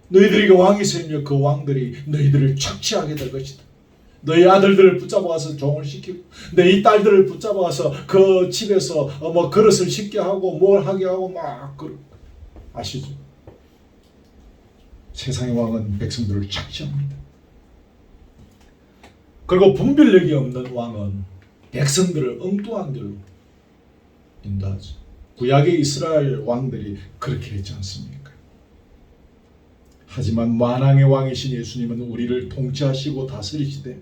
너희들에게 왕이 세우며 그 왕들이 너희들을 착취하게 될 것이다. 너희 아들들을 붙잡아와서 종을 시키고 너희 딸들을 붙잡아와서 그 집에서 그릇을 씻게 하고 뭘 하게 하고 막 아시죠? 세상의 왕은 백성들을 착취합니다. 그리고 분별력이 없는 왕은 백성들을 엉뚱한 길로 인도하죠. 구약의 이스라엘 왕들이 그렇게 했지 않습니까? 하지만 만왕의 왕이신 예수님은 우리를 통치하시고 다스리시되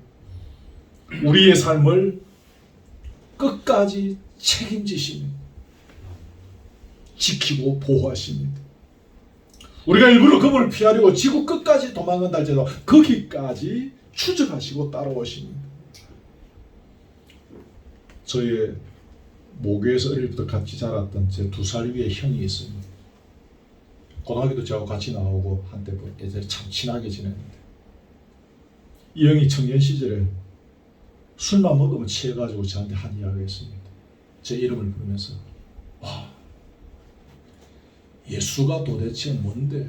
우리의 삶을 끝까지 책임지시며 지키고 보호하십니다. 우리가 일부러 그분을 피하려고 지구 끝까지 도망간다 할지라도 거기까지 추적하시고 따라오십니다. 저희 모교에서 어릴 때부터 같이 자랐던 제 2살 위에 형이 있습니다. 고등학교도 저하고 같이 나오고 한때 예전에 참 친하게 지냈는데 이 형이 청년 시절에 술만 먹으면 취해가지고 저한테 한 이야기가 있습니다. 제 이름을 부르면서 와, 예수가 도대체 뭔데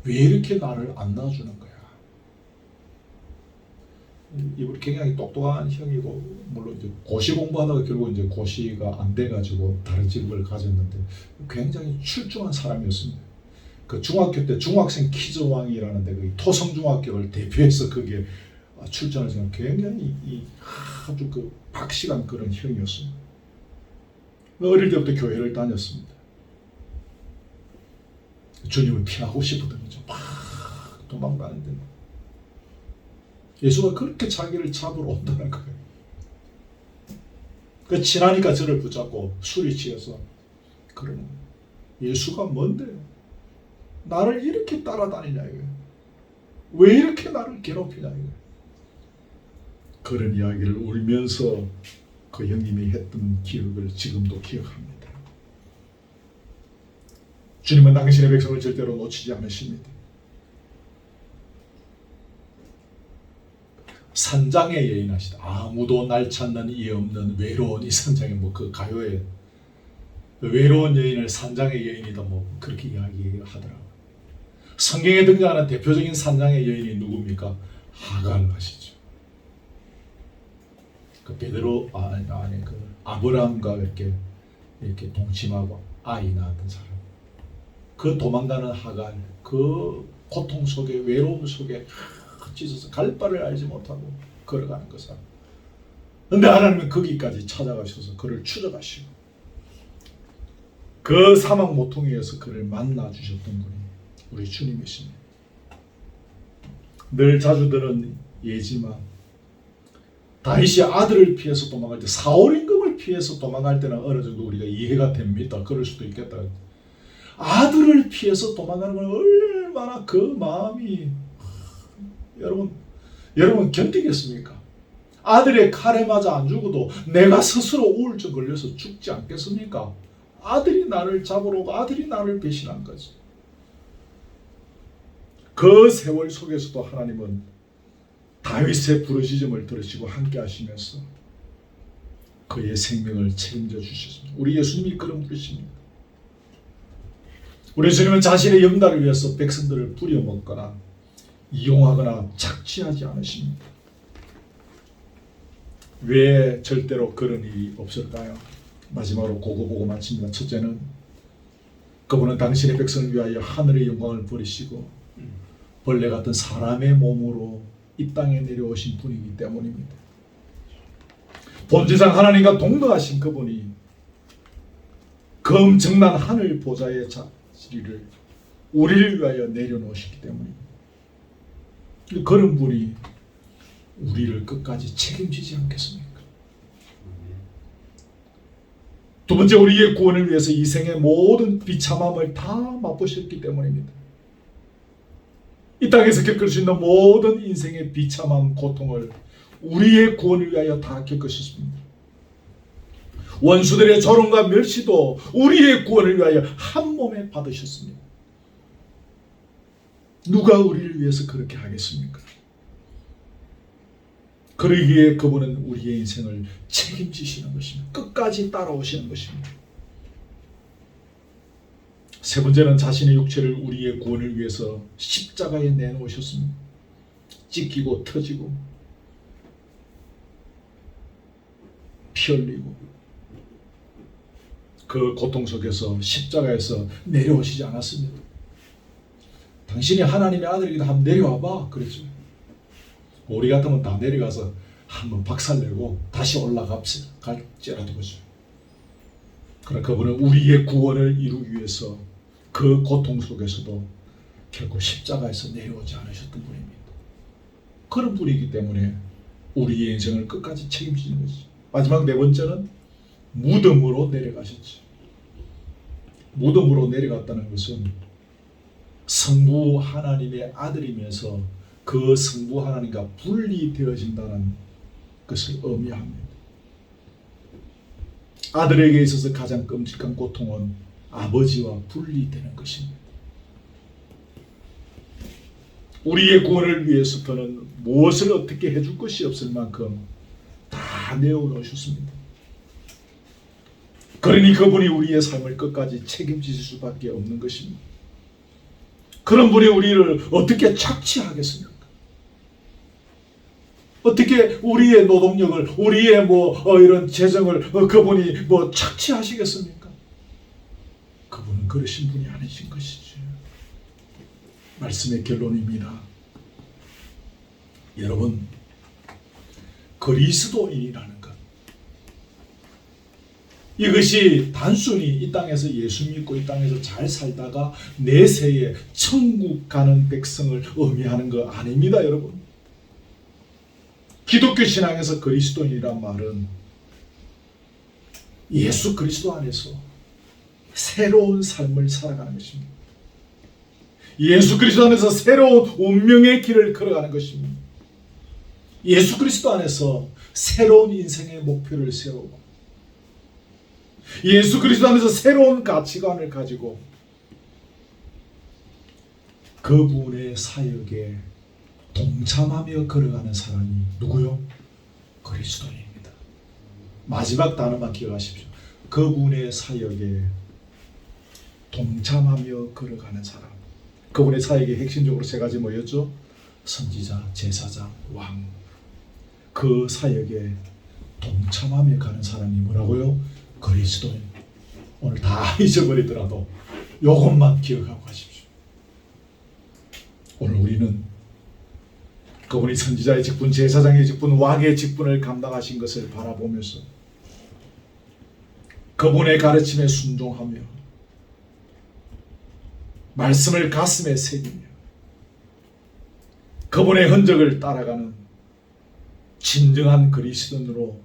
왜 이렇게 나를 안 낳아주는 거야. 이분 굉장히 똑똑한 형이고 물론 이제 고시 공부하다가 결국 이제 고시가 안 돼가지고 다른 직업을 가졌는데 굉장히 출중한 사람이었습니다. 그 중학교 때 중학생 퀴즈왕이라는데 그 토성중학교를 대표해서 거기에 출전해서 굉장히 아주 그 박식한 그런 형이었습니다. 어릴 때부터 교회를 다녔습니다. 주님을 피하고 싶었던 거죠. 막 도망가는데 예수가 그렇게 자기를 잡으러 온다는 거예요. 그 친하니까 저를 붙잡고 술이 취해서 그러는 거예요. 예수가 뭔데? 나를 이렇게 따라다니냐 이거예요. 왜 이렇게 나를 괴롭히냐 이거예요. 그런 이야기를 울면서 그 형님이 했던 기억을 지금도 기억합니다. 주님은 당신의 백성을 절대로 놓치지 않으십니다. 산장의 여인하시다. 아무도 날 찾는 이 없는 외로운 이 산장의 그 가요에 외로운 여인을 산장의 여인이다 그렇게 이야기하더라고요. 성경에 등장하는 대표적인 산장의 여인이 누굽니까? 하갈 하시죠. 그 베드로 그 아브라함과 이렇게 동침하고 아이 낳았던 사람. 그 도망가는 하갈, 그 고통 속에 외로움 속에 찢어서 갈 바를 알지 못하고 걸어가는 그 사람. 그런데 하나님은 거기까지 찾아가셔서 그를 추적하시고 그 사막 모퉁이에서 그를 만나 주셨던 분이 우리 주님이십니다. 늘 자주 드는 예지만 다윗이 아들을 피해서 도망갈 때 사울 임금을 피해서 도망갈 때는 어느 정도 우리가 이해가 됩니다. 그럴 수도 있겠다. 아들을 피해서 도망가는 건 얼마나 그 마음이 여러분 견디겠습니까? 아들의 칼에 맞아 안 죽어도 내가 스스로 우울증 걸려서 죽지 않겠습니까? 아들이 나를 잡으러 오고 아들이 나를 배신한 거지. 그 세월 속에서도 하나님은 다윗의 부르짖음을 들으시고 함께 하시면서 그의 생명을 책임져 주셨습니다. 우리 예수님이 그런 분이십니다. 우리 주님은 자신의 영달을 위해서 백성들을 부려먹거나 이용하거나 착취하지 않으십니다. 왜 절대로 그런 일이 없을까요? 마지막으로 그거 보고 마칩니다. 첫째는 그분은 당신의 백성을 위하여 하늘의 영광을 버리시고 벌레 같은 사람의 몸으로 이 땅에 내려오신 분이기 때문입니다. 본질상 하나님과 동등하신 그분이 그 엄청난 하늘 보좌의 자리를 우리를 위하여 내려놓으셨기 때문입니다. 그런 분이 우리를 끝까지 책임지지 않겠습니까? 두 번째, 우리의 구원을 위해서 이 생의 모든 비참함을 다 맛보셨기 때문입니다. 이 땅에서 겪을 수 있는 모든 인생의 비참함, 고통을 우리의 구원을 위하여 다 겪으셨습니다. 원수들의 조롱과 멸시도 우리의 구원을 위하여 한 몸에 받으셨습니다. 누가 우리를 위해서 그렇게 하겠습니까? 그러기에 그분은 우리의 인생을 책임지시는 것입니다. 끝까지 따라오시는 것입니다. 세 번째는 자신의 육체를 우리의 구원을 위해서 십자가에 내놓으셨습니다. 찢기고 터지고 피 흘리고 그 고통 속에서 십자가에서 내려오시지 않았습니다. 당신이 하나님의 아들이기도 한번 내려와봐 그랬죠. 우리 같으면 다 내려가서 한번 박살내고 다시 올라갈지라도 그죠. 그러나 그분은 우리의 구원을 이루기 위해서 그 고통 속에서도 결국 십자가에서 내려오지 않으셨던 분입니다. 그런 분이기 때문에 우리의 인생을 끝까지 책임지는 것이죠. 마지막 네 번째는 무덤으로 내려가셨죠. 무덤으로 내려갔다는 것은 성부 하나님의 아들이면서 그 성부 하나님과 분리되어진다는 것을 의미합니다. 아들에게 있어서 가장 끔찍한 고통은 아버지와 분리되는 것입니다. 우리의 구원을 위해서 그는 무엇을 어떻게 해줄 것이 없을 만큼 다 내어놓으셨습니다. 그러니 그분이 우리의 삶을 끝까지 책임지실 수밖에 없는 것입니다. 그런 분이 우리를 어떻게 착취하겠습니까? 어떻게 우리의 노동력을, 우리의 이런 재정을 그분이 착취하시겠습니까? 그분은 그러신 분이 아니신 것이죠. 말씀의 결론입니다. 여러분, 그리스도인이라는 것, 이것이 단순히 이 땅에서 예수 믿고 이 땅에서 잘 살다가 내세에 천국 가는 백성을 의미하는 거 아닙니다, 여러분. 기독교 신앙에서 그리스도인이란 말은 예수 그리스도 안에서 새로운 삶을 살아가는 것입니다. 예수 그리스도 안에서 새로운 운명의 길을 걸어가는 것입니다. 예수 그리스도 안에서 새로운 인생의 목표를 세우고 예수 그리스도 안에서 새로운 가치관을 가지고 그분의 사역에 동참하며 걸어가는 사람이 누구요? 그리스도인입니다. 마지막 단어만 기억하십시오. 그분의 사역에 동참하며 걸어가는 사람. 그분의 사역의 핵심적으로 세 가지 뭐였죠? 선지자, 제사장, 왕. 그 사역에 동참하며 가는 사람이 뭐라고요? 그리스도인. 오늘 다 잊어버리더라도 이것만 기억하고 가십시오. 오늘 우리는 그분이 선지자의 직분, 제사장의 직분, 왕의 직분을 감당하신 것을 바라보면서 그분의 가르침에 순종하며 말씀을 가슴에 새기며 그분의 흔적을 따라가는 진정한 그리스도인으로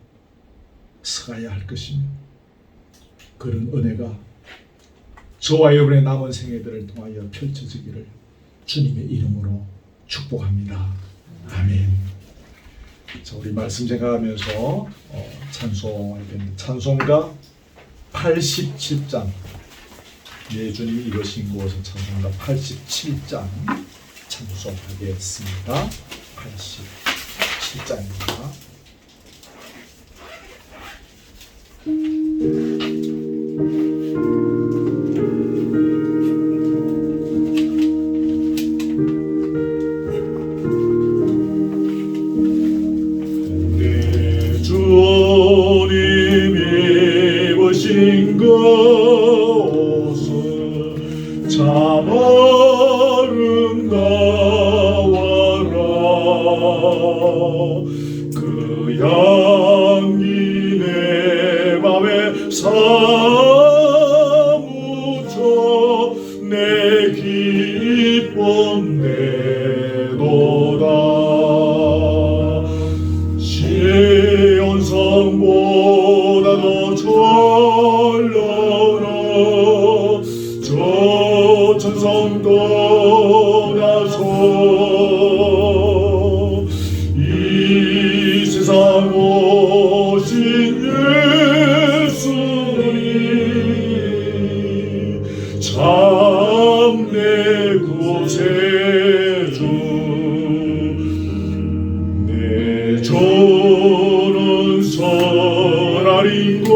서가야 할 것입니다. 그런 은혜가 저와 여러분의 남은 생애들을 통하여 펼쳐지기를 주님의 이름으로 축복합니다. 아멘. 자, 우리 말씀 생각하면서 찬송하겠습니다. 찬송가 87장, 예주님이 이것인 곳에서 찬송가 87장 찬송하겠습니다. 87장입니다. 없네도다. 시온성보다 더 찬란한 저 천성 떠나서 이 세상 오신 예수님 참 내 구세주. 내 조는 선할인과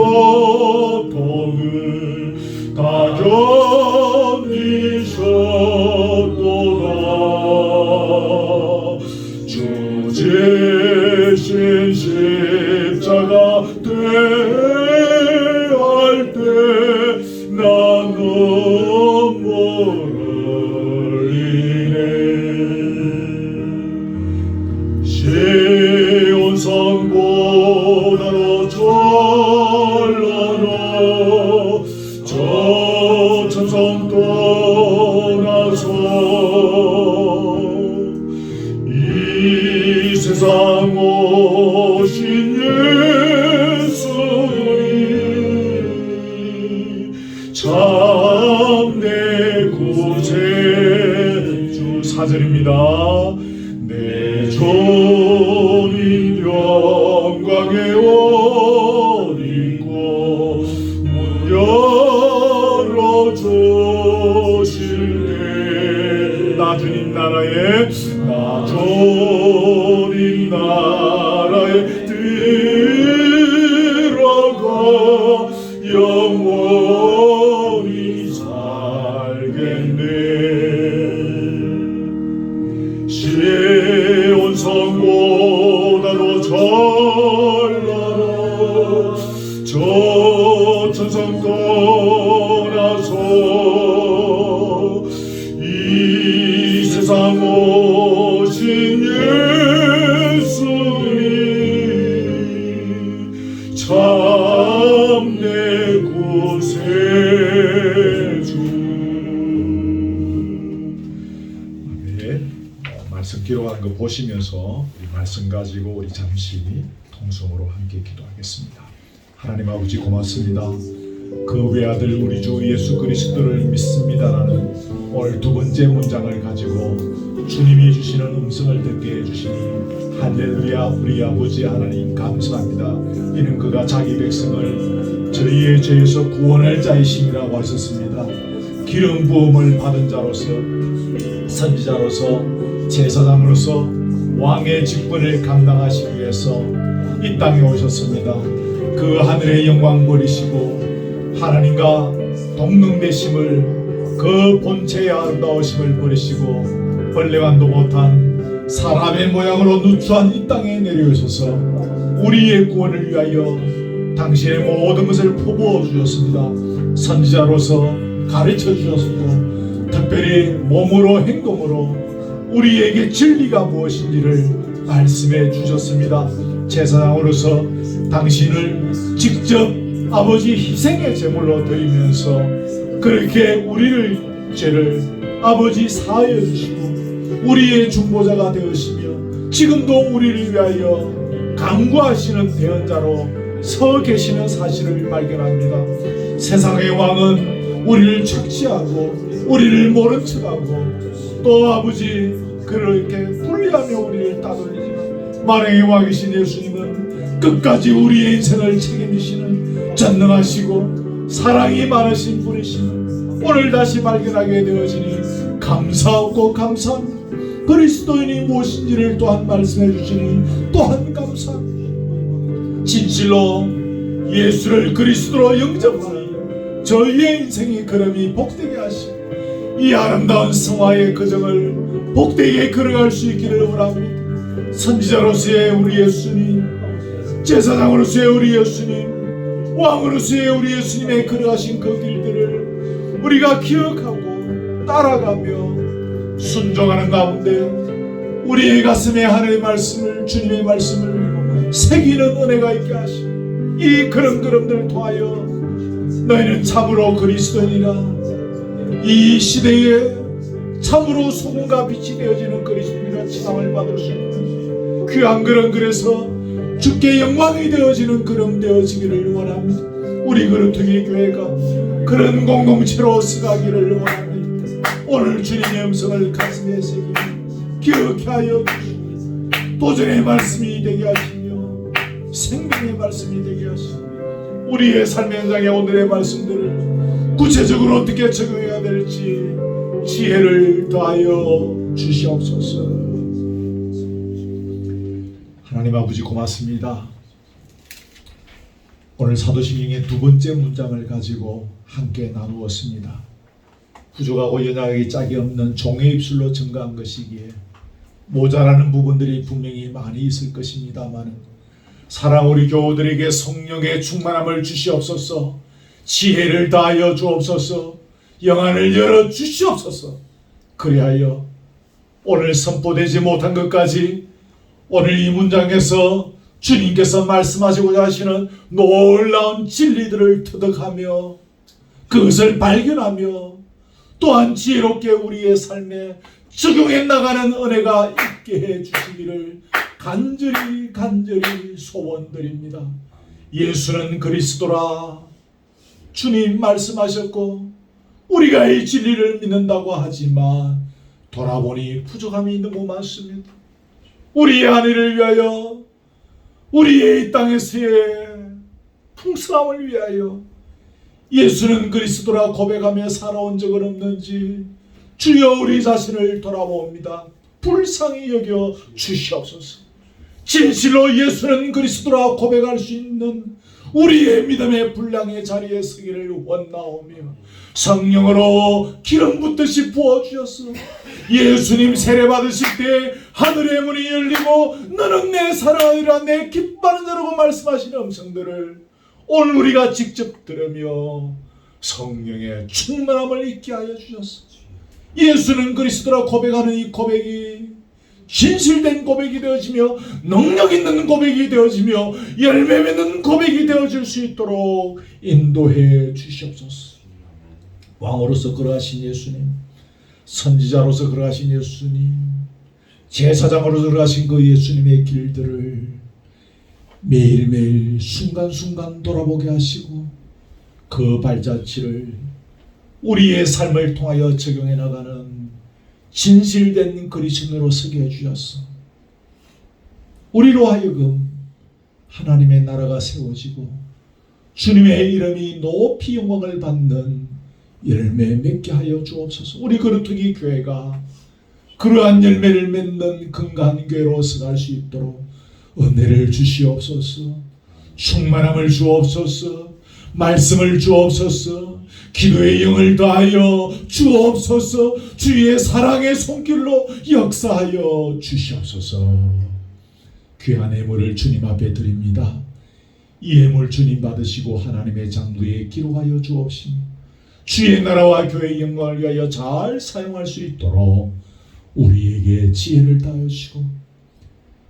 통을 다 견디셨도다. 주 대신 십자가 대할 때 난 너무 멀리네. 시온성보다 더 찬란한 저 천성 떠나서 이 세상 오신 예수님 참 내 구세주. 4절입니다. 내 조린 영광의 옷 입고 문 열어주실 때 나 주님 나라에 나 주님 나라에 들어가 영원히 살겠네. 시온성보다 더 찬란한 저 천성 떠나서 이 세상 오신 예수님 참 내 구세주. 말씀 기록하는 거 보시면서 우리 말씀 가지고 우리 잠시 통성으로 함께 기도하겠습니다. 하나님 아버지 고맙습니다. 그 외아들 우리 주 예수 그리스도를 믿습니다라는 오늘 두 번째 문장을 가지고 주님이 주시는 음성을 듣게 해주시니 할렐루야. 우리 아버지 하나님 감사합니다. 이는 그가 자기 백성을 저희의 죄에서 구원할 자이심이라고 하셨습니다. 기름 부음을 받은 자로서 선지자로서 제사장으로서 왕의 직분을 감당하시기 위해서 이 땅에 오셨습니다. 그 하늘의 영광 버리시고 하나님과 동등되심을 그 본체의 아름다우심을 버리시고 벌레만도 못한 사람의 모양으로 누추한 이 땅에 내려오셔서 우리의 구원을 위하여 당신의 모든 것을 퍼부어 주셨습니다. 선지자로서 가르쳐 주셨고 특별히 몸으로 행동으로 우리에게 진리가 무엇인지를 말씀해 주셨습니다. 제사장으로서 당신을 직접 아버지 희생의 제물로 드리면서 그렇게 우리를 죄를 아버지 사하여 주시고 우리의 중보자가 되으시며 지금도 우리를 위하여 간구하시는 대언자로 서 계시는 사실을 발견합니다. 세상의 왕은 우리를 착취하고 우리를 모른 척하고 또 아버지 그렇게 불리하며 우리를 따돌리지만 만왕의 왕이신 예수님은 끝까지 우리의 인생을 책임지시는 전능하시고 사랑이 많으신 분이시니 오늘 다시 발견하게 되어지니 감사하고 감사합니다. 그리스도인이 무엇인지를 또한 말씀해 주시니 또한 감사합니다. 진실로 예수를 그리스도로 영접하는 저희의 인생의 걸음이 복되게 하시고 이 아름다운 성화의 거정을 복되게 걸어갈 수 있기를 원합니다. 선지자로서의 우리 예수님, 제사장으로서의 우리 예수님, 왕으로서의 우리 예수님의 걸어가신 그 길들을 우리가 기억하고 따라가며 순종하는 가운데 우리의 가슴에 하나님의 말씀을, 주님의 말씀을 새기는 은혜가 있게 하시고 이 걸음걸음들 통하여 너희는 참으로 그리스도인이라 이 시대에 참으로 소금과 빛이 되어지는 그리스도인이라 칭함을 받을 수 있는 귀한 그런 그래서 주께 영광이 되어지는 그런 되어지기를 원합니다. 우리 그루터기 교회가 그런 공동체로 서가기를 원합니다. 오늘 주님의 음성을 가슴에 새기며 기억해 하여 주시고 도전의 말씀이 되게 하시며 생명의 말씀이 되게 하시고 우리의 삶의 현장에 오늘의 말씀들을 구체적으로 어떻게 적용해야 될지 지혜를 더하여 주시옵소서. 하나님 아버지 고맙습니다. 오늘 사도신경의 두 번째 문장을 가지고 함께 나누었습니다. 부족하고 연약하기 짝이 없는 종의 입술로 증거한 것이기에 모자라는 부분들이 분명히 많이 있을 것입니다만 사랑 우리 교우들에게 성령의 충만함을 주시옵소서. 지혜를 다하여 주옵소서. 영안을 열어 주시옵소서. 그리하여 오늘 선포되지 못한 것까지 오늘 이 문장에서 주님께서 말씀하시고자 하시는 놀라운 진리들을 터득하며 그것을 발견하며 또한 지혜롭게 우리의 삶에 적용해 나가는 은혜가 있게 해 주시기를 간절히 소원드립니다. 예수는 그리스도라 주님 말씀하셨고 우리가 이 진리를 믿는다고 하지만 돌아보니 부족함이 너무 많습니다. 우리의 아내를 위하여 우리의 이 땅에서의 풍성함을 위하여 예수는 그리스도라 고백하며 살아온 적은 없는지 주여 우리 자신을 돌아봅니다. 불쌍히 여겨 주시옵소서. 진실로 예수는 그리스도라 고백할 수 있는 우리의 믿음의 분량의 자리에 서기를 원나오며 성령으로 기름 붓듯이 부어주셔서 예수님 세례받으실 때 하늘의 문이 열리고 너는 내 사랑하리라 내 기뻐하는 자라고 말씀하시는 음성들을 오늘 우리가 직접 들으며 성령의 충만함을 있게 하여 주셨어. 예수는 그리스도라 고백하는 이 고백이 진실된 고백이 되어지며 능력 있는 고백이 되어지며 열매 맺는 고백이 되어질 수 있도록 인도해 주시옵소서. 왕으로서 걸어가신 예수님, 선지자로서 걸어가신 예수님, 제사장으로서 걸어가신 그 예수님의 길들을 매일매일 순간순간 돌아보게 하시고 그 발자취를 우리의 삶을 통하여 적용해 나가는 진실된 그리스도인으로 서게 해주셨어. 우리로 하여금 하나님의 나라가 세워지고 주님의 이름이 높이 영광을 받는 열매 맺게 하여 주옵소서. 우리 그루터기 교회가 그러한 열매를 맺는 건강한 교회로 서갈 수 있도록 은혜를 주시옵소서. 충만함을 주옵소서. 말씀을 주옵소서. 기도의 영을 다하여 주옵소서. 주의 사랑의 손길로 역사하여 주시옵소서. 귀한 예물을 주님 앞에 드립니다. 이 예물 주님 받으시고 하나님의 장부에 기록하여 주옵시며 주의 나라와 교회의 영광을 위하여 잘 사용할 수 있도록 우리에게 지혜를 다하여 주시고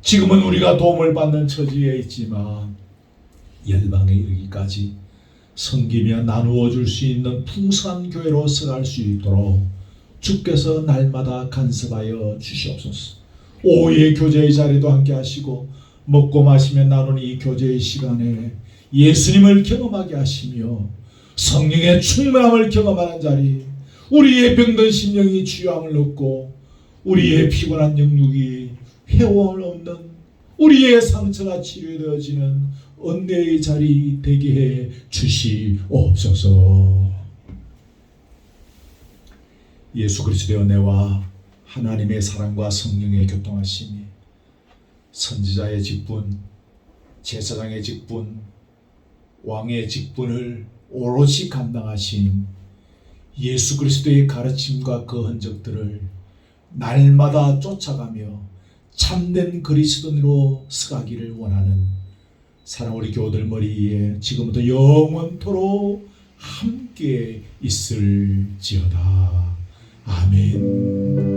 지금은 우리가 도움을 받는 처지에 있지만 열방에 이르기까지 섬기며 나누어 줄 수 있는 풍성한 교회로 서갈 수 있도록 주께서 날마다 간섭하여 주시옵소서. 오후의 교제의 자리도 함께 하시고 먹고 마시며 나누는 이 교제의 시간에 예수님을 경험하게 하시며 성령의 충만함을 경험하는 자리, 우리의 병든 심령이 치유함을 얻고 우리의 피곤한 영육이 회복을 얻는 우리의 상처가 치료되어지는 은혜의 자리 되게 해 주시옵소서. 예수 그리스도의 은혜와 하나님의 사랑과 성령의 교통하심이 선지자의 직분, 제사장의 직분, 왕의 직분을 오롯이 감당하신 예수 그리스도의 가르침과 그 흔적들을 날마다 쫓아가며 참된 그리스도인으로 서가기를 원하는 사랑 우리 교우들 머리에 지금부터 영원토록 함께 있을지어다. 아멘.